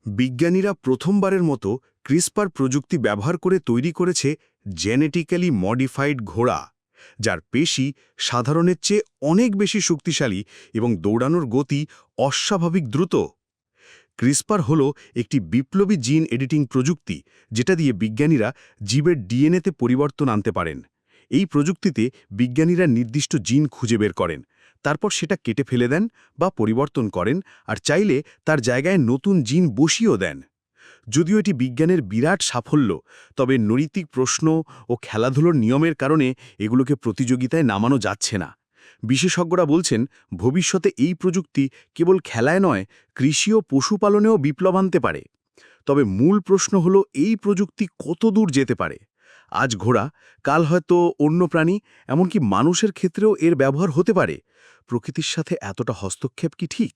বিজ্ঞানীরা প্রথমবারের মতো ক্রিসপার প্রযুক্তি ব্যবহার করে তৈরি করেছে জেনেটিক্যালি মডিফাইড ঘোড়া, যার পেশি সাধারণের চেয়ে অনেক বেশি শক্তিশালী এবং দৌড়ানোর গতি অস্বাভাবিক দ্রুত। ক্রিসপার হল একটি বিপ্লবী জিন এডিটিং প্রযুক্তি, যেটা দিয়ে বিজ্ঞানীরা জীবের ডিএনএতে পরিবর্তন আনতে পারেন। এই প্রযুক্তিতে বিজ্ঞানীরা নির্দিষ্ট জিন খুঁজে বের করেন, তারপর সেটা কেটে ফেলে দেন বা পরিবর্তন করেন, আর চাইলে তার জায়গায় নতুন জিন বসিয়েও দেন। যদিও এটি বিজ্ঞানের বিরাট সাফল্য, তবে নৈতিক প্রশ্ন ও খেলাধুলোর নিয়মের কারণে এগুলোকে প্রতিযোগিতায় নামানো যাচ্ছে না। বিশেষজ্ঞরা বলছেন, ভবিষ্যতে এই প্রযুক্তি কেবল খেলায় নয়, কৃষি ও পশুপালনেও বিপ্লব আনতে পারে। তবে মূল প্রশ্ন হলো, এই প্রযুক্তি কত দূর যেতে পারে? আজ ঘোড়া, কাল হয়তো অন্য প্রাণী, এমনকি মানুষের ক্ষেত্রেও এর ব্যবহার হতে পারে। প্রকৃতির সাথে এতটা হস্তক্ষেপ কি ঠিক?